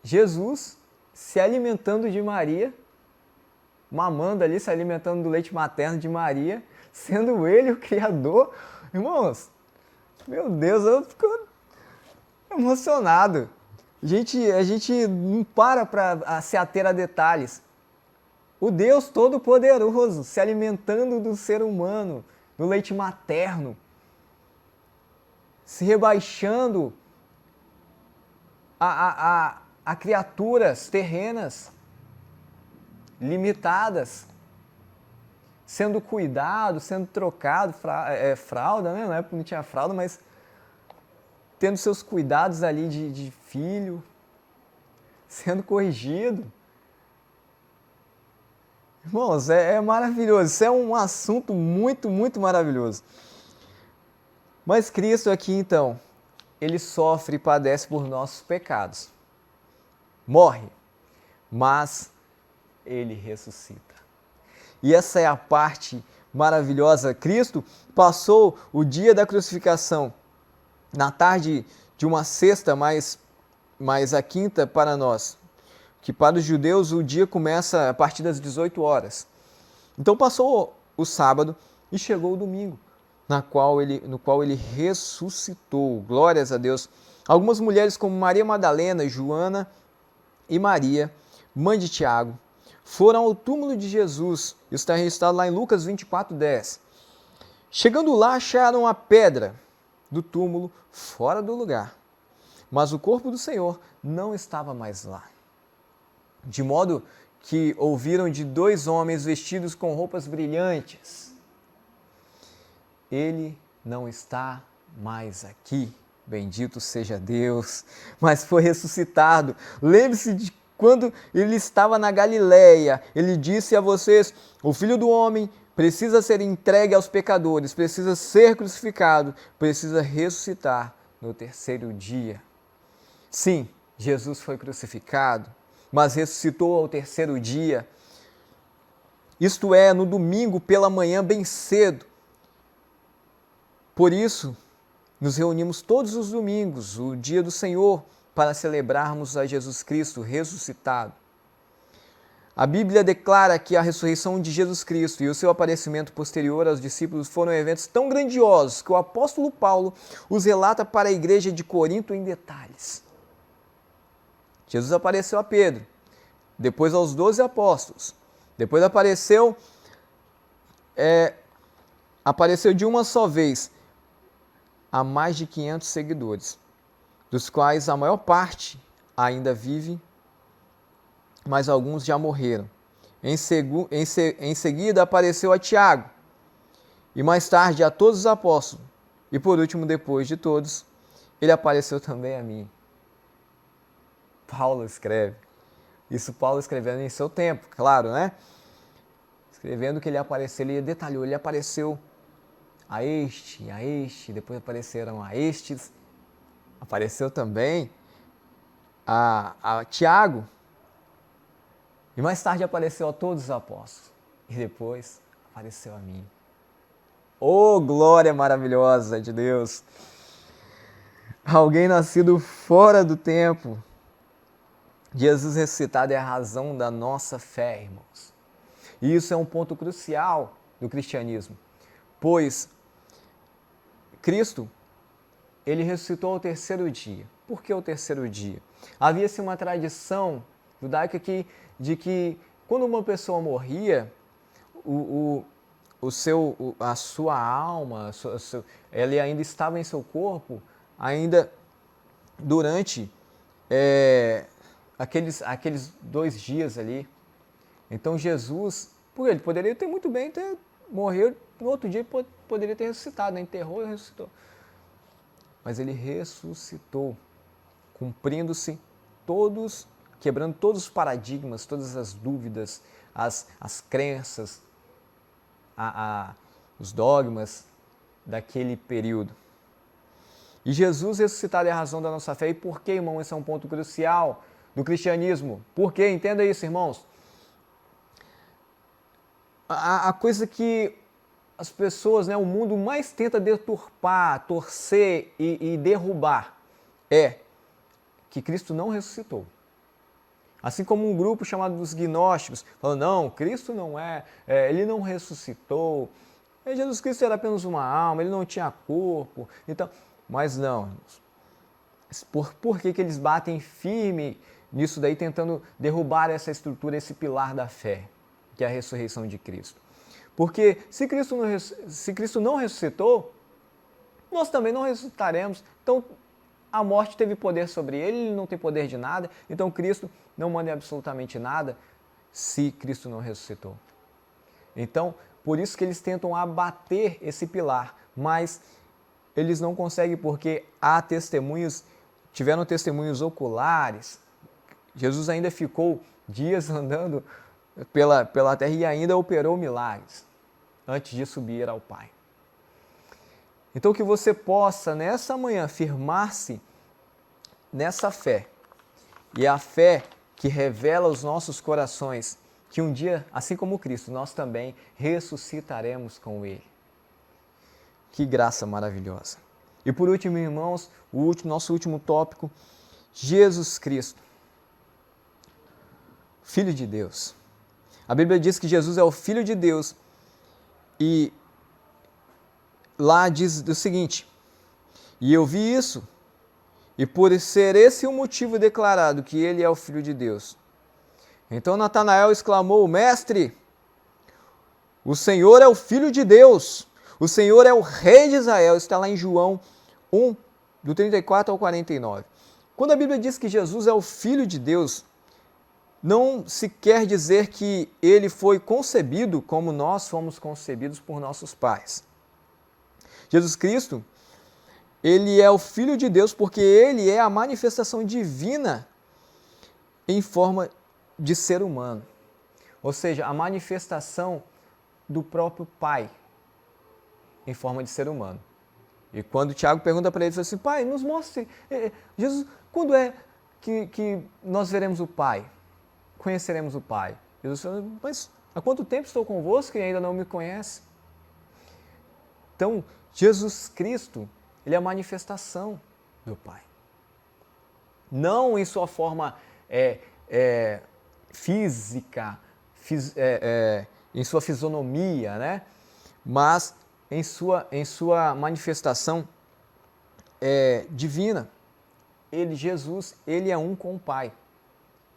Jesus se alimentando de Maria, mamando ali, se alimentando do leite materno de Maria, sendo ele o Criador. Irmãos, meu Deus, eu fico emocionado. A gente não para se ater a detalhes. O Deus Todo-Poderoso se alimentando do ser humano, do leite materno, se rebaixando a criaturas terrenas, limitadas, sendo cuidado, sendo trocado, fralda, né? Na época não tinha fralda, mas tendo seus cuidados ali de filho, sendo corrigido. Irmãos, é maravilhoso, isso é um assunto muito, muito maravilhoso. Mas Cristo aqui, então, ele sofre e padece por nossos pecados. Morre, mas ele ressuscita. E essa é a parte maravilhosa. Cristo passou o dia da crucificação na tarde de uma sexta, mais a quinta para nós, que para os judeus o dia começa a partir das 18 horas. Então passou o sábado e chegou o domingo, no qual ele ressuscitou. Glórias a Deus. Algumas mulheres como Maria Madalena, Joana e Maria, mãe de Tiago, foram ao túmulo de Jesus. Isso está registrado lá em Lucas 24:10. Chegando lá, acharam a pedra do túmulo fora do lugar, mas o corpo do Senhor não estava mais lá. De modo que ouviram de 2 homens vestidos com roupas brilhantes: ele não está mais aqui, bendito seja Deus, mas foi ressuscitado. Lembre-se de quando ele estava na Galileia, ele disse a vocês: o Filho do Homem precisa ser entregue aos pecadores, precisa ser crucificado, precisa ressuscitar no 3º dia. Sim, Jesus foi crucificado, mas ressuscitou ao 3º dia. Isto é, no domingo pela manhã bem cedo. Por isso, nos reunimos todos os domingos, o dia do Senhor, para celebrarmos a Jesus Cristo ressuscitado. A Bíblia declara que a ressurreição de Jesus Cristo e o seu aparecimento posterior aos discípulos foram eventos tão grandiosos que o apóstolo Paulo os relata para a igreja de Corinto em detalhes. Jesus apareceu a Pedro, depois aos 12 apóstolos, depois apareceu de uma só vez a mais de 500 seguidores, dos quais a maior parte ainda vive, mas alguns já morreram. Em seguida apareceu a Tiago, e mais tarde a todos os apóstolos, e por último, depois de todos, ele apareceu também a mim. Paulo escreve. Isso Paulo escrevendo em seu tempo, claro, né? Escrevendo que ele apareceu, ele detalhou, ele apareceu a este, depois apareceram a estes, apareceu também a Tiago, e mais tarde apareceu a todos os apóstolos, e depois apareceu a mim. Oh, glória maravilhosa de Deus! Alguém nascido fora do tempo. Jesus ressuscitado é a razão da nossa fé, irmãos. E isso é um ponto crucial do cristianismo, pois Cristo, ele ressuscitou ao terceiro dia. Por que o terceiro dia? Havia-se uma tradição judaica de que quando uma pessoa morria, a sua alma, ela ainda estava em seu corpo, ainda durante aqueles 2 dias ali. Então Jesus, por ele poderia ter muito bem morreu, no outro dia poderia ter ressuscitado, né? Enterrou e ressuscitou. Mas ele ressuscitou, cumprindo-se quebrando todos os paradigmas, todas as dúvidas, as crenças, os dogmas daquele período. E Jesus ressuscitado é a razão da nossa fé. E por que, irmão? Esse é um ponto crucial do cristianismo. Por quê? Entenda isso, irmãos. A coisa que as pessoas, né, o mundo mais tenta deturpar, torcer e derrubar é que Cristo não ressuscitou. Assim como um grupo chamado dos gnósticos falando, não, Cristo não ele não ressuscitou, Jesus Cristo era apenas uma alma, ele não tinha corpo, então, mas não. Por que eles batem firme nisso daí, tentando derrubar essa estrutura, esse pilar da fé, que é a ressurreição de Cristo? Porque se Cristo não ressuscitou, nós também não ressuscitaremos. Então, a morte teve poder sobre ele não tem poder de nada. Então, Cristo não manda absolutamente nada se Cristo não ressuscitou. Então, por isso que eles tentam abater esse pilar, mas eles não conseguem porque tiveram testemunhos oculares. Jesus ainda ficou dias andando pela terra e ainda operou milagres antes de subir ao Pai. Então que você possa nessa manhã firmar-se nessa fé, e a fé que revela aos nossos corações que um dia, assim como Cristo, nós também ressuscitaremos com Ele. Que graça maravilhosa! E por último, irmãos, nosso último tópico, Jesus Cristo, Filho de Deus. A Bíblia diz que Jesus é o Filho de Deus e lá diz o seguinte, e eu vi isso, e por ser esse o motivo declarado que ele é o Filho de Deus. Então Natanael exclamou, Mestre, o Senhor é o Filho de Deus, o Senhor é o Rei de Israel, está lá em João 1, do 34 ao 49. Quando a Bíblia diz que Jesus é o Filho de Deus, não se quer dizer que ele foi concebido como nós fomos concebidos por nossos pais. Jesus Cristo, ele é o Filho de Deus porque ele é a manifestação divina em forma de ser humano. Ou seja, a manifestação do próprio Pai em forma de ser humano. E quando Tiago pergunta para ele, ele diz assim, Pai, nos mostre, Jesus, quando é que nós veremos o Pai? Conheceremos o Pai? Jesus fala, mas há quanto tempo estou convosco e ainda não me conhece? Então, Jesus Cristo, ele é a manifestação do Pai. Não em sua forma física, em sua fisionomia, né? Mas em sua manifestação divina. Jesus, ele é um com o Pai.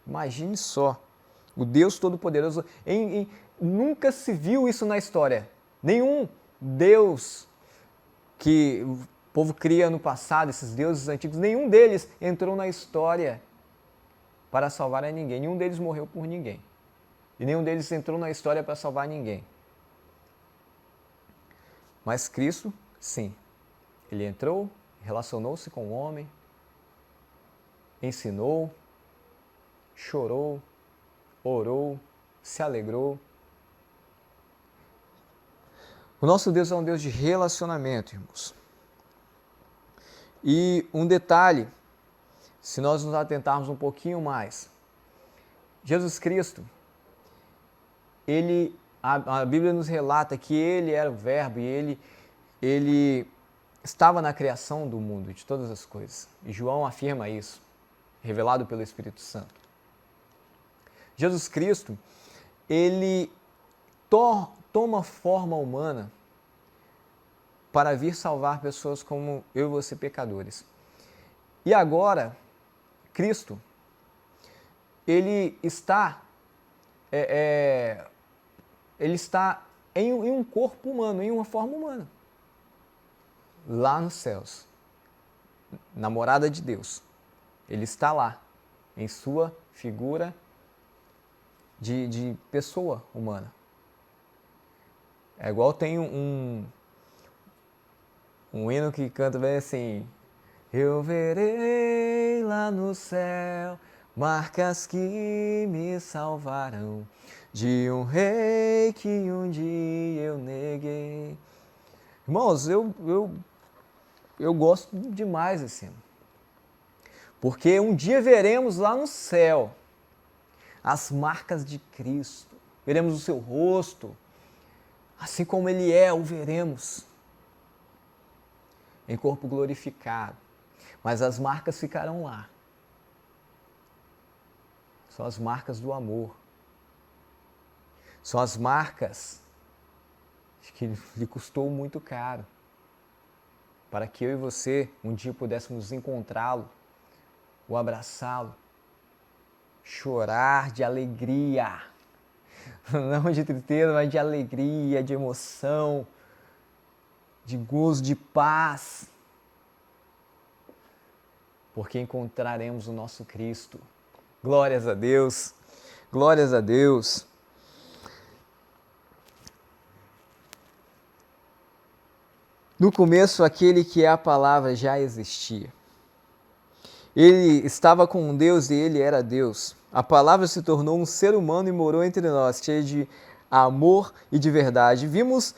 Imagine só, o Deus Todo-Poderoso, nunca se viu isso na história. Nenhum Deus que o povo cria no passado, esses deuses antigos, nenhum deles entrou na história para salvar a ninguém. Nenhum deles morreu por ninguém. E nenhum deles entrou na história para salvar ninguém. Mas Cristo, sim, ele entrou, relacionou-se com o homem, ensinou, chorou, orou, se alegrou. O nosso Deus é um Deus de relacionamento, irmãos. E um detalhe, se nós nos atentarmos um pouquinho mais, Jesus Cristo, a Bíblia nos relata que ele era o Verbo e ele estava na criação do mundo, de todas as coisas. E João afirma isso, revelado pelo Espírito Santo. Jesus Cristo, ele toma forma humana para vir salvar pessoas como eu e você, pecadores. E agora, Cristo, ele está em um corpo humano, em uma forma humana, lá nos céus, na morada de Deus. Ele está lá, em sua figura de pessoa humana. É igual tem um hino que canta bem assim: eu verei lá no céu marcas que me salvarão de um rei que um dia eu neguei. Irmãos, eu gosto demais desse hino, porque um dia veremos lá no céu as marcas de Cristo, veremos o seu rosto, assim como ele é, o veremos em corpo glorificado, mas as marcas ficarão lá. São as marcas do amor. São as marcas que lhe custou muito caro, para que eu e você um dia pudéssemos encontrá-lo, o abraçá-lo, chorar de alegria, não de tristeza, mas de alegria, de emoção, de gozo, de paz, porque encontraremos o nosso Cristo. Glórias a Deus, glórias a Deus. No começo, aquele que é a palavra já existia. Ele estava com Deus e ele era Deus. A palavra se tornou um ser humano e morou entre nós, cheio de amor e de verdade. Vimos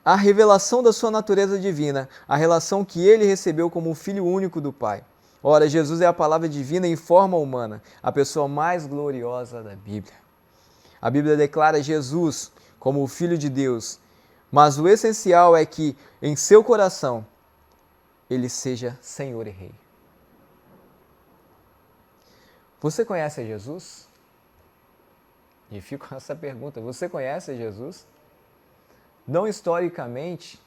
a revelação da sua natureza divina, a relação que ele recebeu como o Filho único do Pai. Ora, Jesus é a palavra divina em forma humana, a pessoa mais gloriosa da Bíblia. A Bíblia declara Jesus como o Filho de Deus, mas o essencial é que em seu coração ele seja Senhor e Rei. Você conhece Jesus? E fico com essa pergunta, você conhece Jesus? Não historicamente,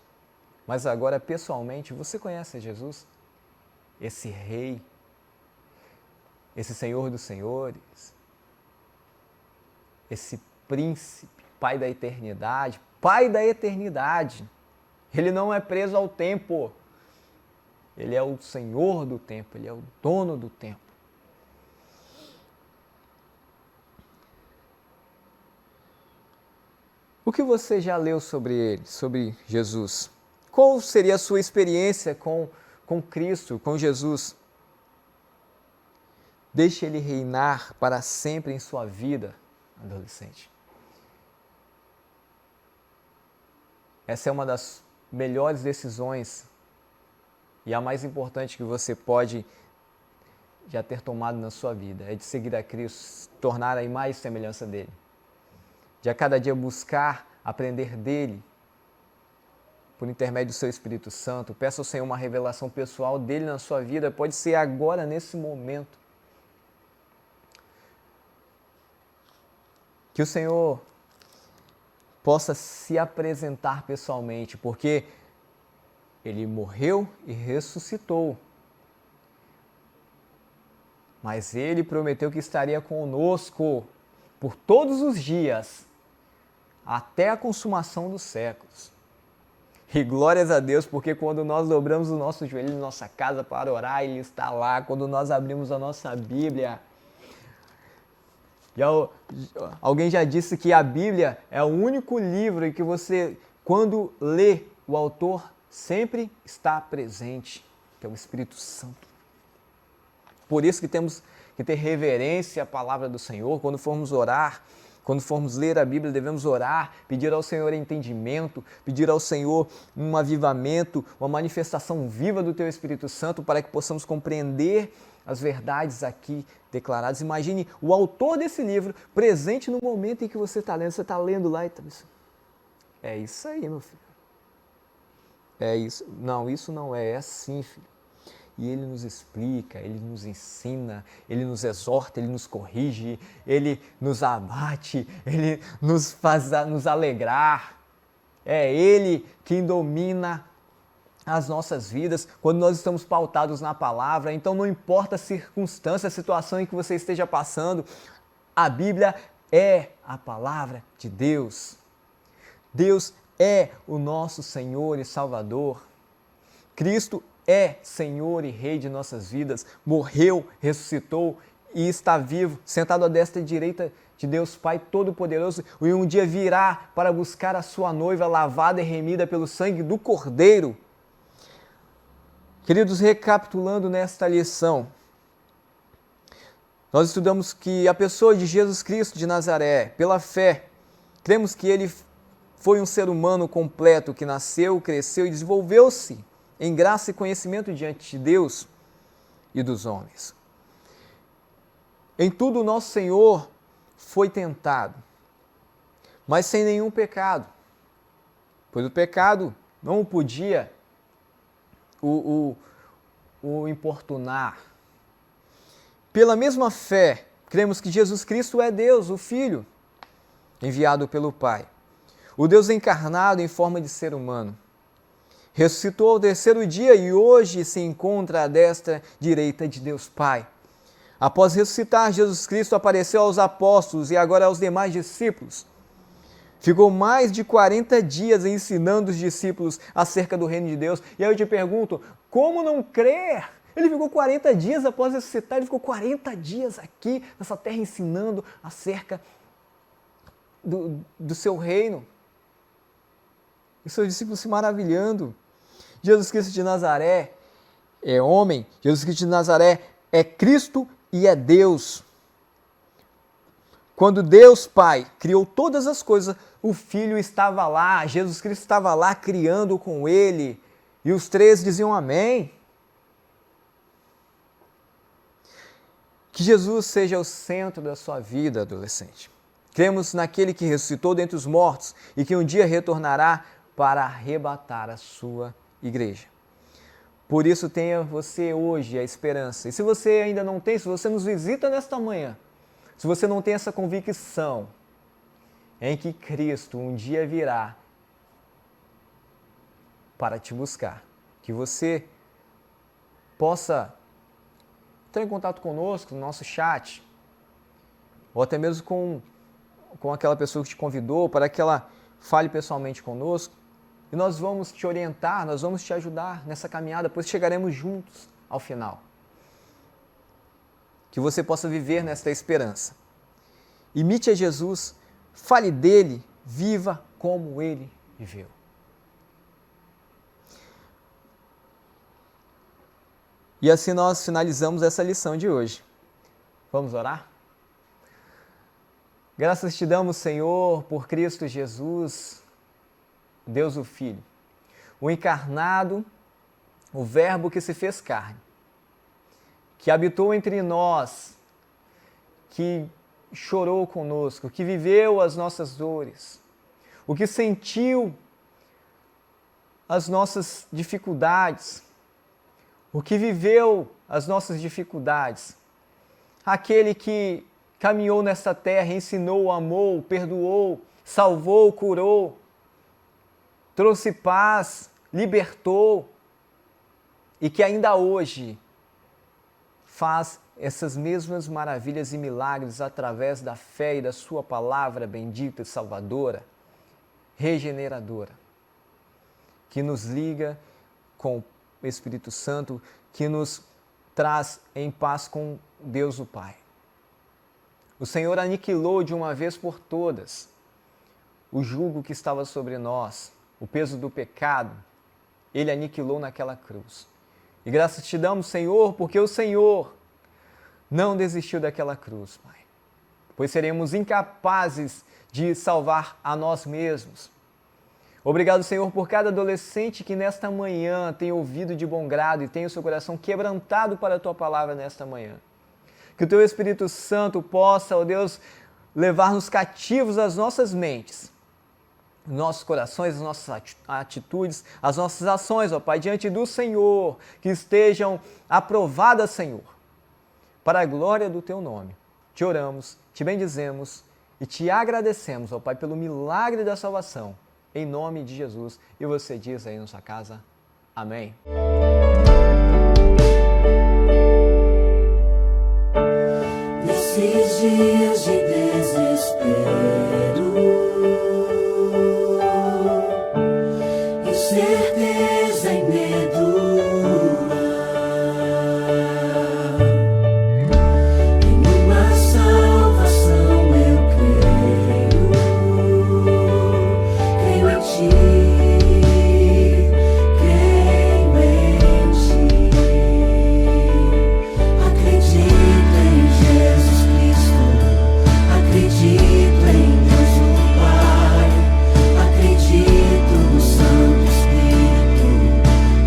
mas agora pessoalmente, você conhece Jesus? Esse Rei, esse Senhor dos Senhores, esse Príncipe, Pai da eternidade, Pai da eternidade. Ele não é preso ao tempo, ele é o Senhor do tempo, ele é o dono do tempo. O que você já leu sobre ele, sobre Jesus? Qual seria a sua experiência com Cristo, com Jesus? Deixe ele reinar para sempre em sua vida, adolescente. Essa é uma das melhores decisões e a mais importante que você pode já ter tomado na sua vida, é de seguir a Cristo, se tornar a imagem e semelhança dele. De a cada dia buscar aprender dele, por intermédio do seu Espírito Santo. Peça ao Senhor uma revelação pessoal dele na sua vida, pode ser agora, nesse momento. Que o Senhor possa se apresentar pessoalmente, porque ele morreu e ressuscitou. Mas ele prometeu que estaria conosco por todos os dias, até a consumação dos séculos. E glórias a Deus, porque quando nós dobramos o nosso joelho em nossa casa para orar, ele está lá. Quando nós abrimos a nossa Bíblia, alguém já disse que a Bíblia é o único livro em que você, quando lê, o autor sempre está presente, que é o Espírito Santo. Por isso que temos que ter reverência à palavra do Senhor. Quando formos orar, quando formos ler a Bíblia, devemos orar, pedir ao Senhor entendimento, pedir ao Senhor um avivamento, uma manifestação viva do Teu Espírito Santo para que possamos compreender as verdades aqui declaradas. Imagine o autor desse livro presente no momento em que você está lendo. Você está lendo lá e está pensando, é isso aí, meu filho. É isso. Não, isso não é assim, filho. E ele nos explica, ele nos ensina, ele nos exorta, ele nos corrige, ele nos abate, ele nos faz nos alegrar. É ele quem domina as nossas vidas quando nós estamos pautados na palavra. Então não importa a circunstância, a situação em que você esteja passando, a Bíblia é a palavra de Deus. Deus é o nosso Senhor e Salvador. Cristo é Senhor e Rei de nossas vidas, morreu, ressuscitou e está vivo, sentado à destra e direita de Deus Pai Todo-Poderoso, e um dia virá para buscar a sua noiva lavada e remida pelo sangue do Cordeiro. Queridos, recapitulando nesta lição, nós estudamos que a pessoa de Jesus Cristo de Nazaré, pela fé, cremos que ele foi um ser humano completo que nasceu, cresceu e desenvolveu-se em graça e conhecimento diante de Deus e dos homens. Em tudo o nosso Senhor foi tentado, mas sem nenhum pecado, pois o pecado não o podia o importunar. Pela mesma fé, cremos que Jesus Cristo é Deus, o Filho, enviado pelo Pai, o Deus encarnado em forma de ser humano. Ressuscitou ao terceiro dia e hoje se encontra à destra direita de Deus Pai. Após ressuscitar, Jesus Cristo apareceu aos apóstolos e agora aos demais discípulos. Ficou mais de 40 dias ensinando os discípulos acerca do reino de Deus. E aí eu te pergunto, como não crer? Ele ficou 40 dias após ressuscitar, ele ficou 40 dias aqui nessa terra ensinando acerca do seu reino. E seus discípulos se maravilhando. Jesus Cristo de Nazaré é homem, Jesus Cristo de Nazaré é Cristo e é Deus. Quando Deus Pai criou todas as coisas, o Filho estava lá, Jesus Cristo estava lá criando com ele, e os três diziam amém. Que Jesus seja o centro da sua vida, adolescente. Cremos naquele que ressuscitou dentre os mortos e que um dia retornará para arrebatar a sua igreja. Por isso tenha você hoje a esperança. E se você ainda não tem, se você nos visita nesta manhã, se você não tem essa convicção em que Cristo um dia virá para te buscar, que você possa entrar em contato conosco no nosso chat, ou até mesmo com aquela pessoa que te convidou, para que ela fale pessoalmente conosco, e nós vamos te orientar, nós vamos te ajudar nessa caminhada, pois chegaremos juntos ao final. Que você possa viver nesta esperança. Imite a Jesus, fale dele, viva como ele viveu. E assim nós finalizamos essa lição de hoje. Vamos orar? Graças te damos, Senhor, por Cristo Jesus, Deus o Filho, o encarnado, o Verbo que se fez carne, que habitou entre nós, que chorou conosco, que viveu as nossas dores, o que sentiu as nossas dificuldades, o que viveu as nossas dificuldades, aquele que caminhou nesta terra, ensinou, amou, perdoou, salvou, curou, trouxe paz, libertou e que ainda hoje faz essas mesmas maravilhas e milagres através da fé e da sua palavra bendita e salvadora, regeneradora, que nos liga com o Espírito Santo, que nos traz em paz com Deus o Pai. O Senhor aniquilou de uma vez por todas o jugo que estava sobre nós, o peso do pecado, Ele aniquilou naquela cruz. E graças te damos, Senhor, porque o Senhor não desistiu daquela cruz, Pai. Pois seremos incapazes de salvar a nós mesmos. Obrigado, Senhor, por cada adolescente que nesta manhã tem ouvido de bom grado e tem o seu coração quebrantado para a Tua palavra nesta manhã. Que o Teu Espírito Santo possa, ó Deus, levar-nos cativos às nossas mentes, nossos corações, as nossas atitudes, as nossas ações, ó Pai, diante do Senhor, que estejam aprovadas, Senhor, para a glória do Teu nome. Te oramos, te bendizemos e te agradecemos, ó Pai, pelo milagre da salvação, em nome de Jesus. E você diz aí na sua casa, amém. Nesses dias de desespero, incerteza e medo, em uma salvação eu creio, creio em Ti, creio em Ti, acredito em Jesus Cristo, acredito em Deus o Pai, acredito no Santo Espírito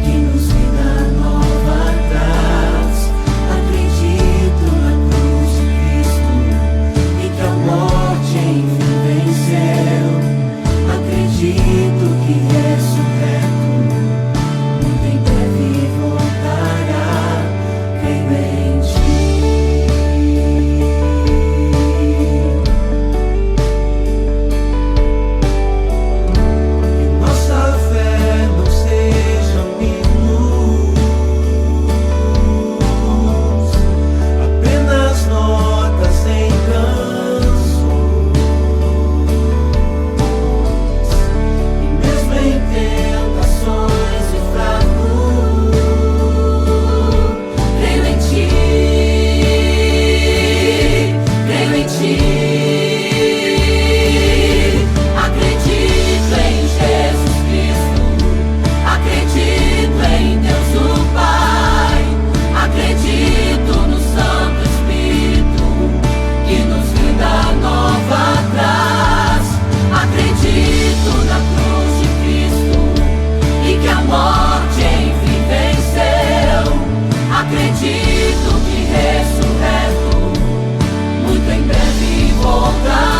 que nos dá nova graça, acredito na cruz de Cristo e que a morte enfim venceu, acredito que ressurreto muito em breve voltará, creio em Ti. Que nossa fé não seja hinos, apenas notas em canções, e mesmo em tentações e fracos, creio em Ti, creio em Ti, acredito em Jesus Cristo, acredito em Deus o Pai, acredito no Santo Espírito que nos dá nova graça, acredito na cruz de Cristo e que a morte enfim venceu, acredito que ressurreto muito em breve voltará.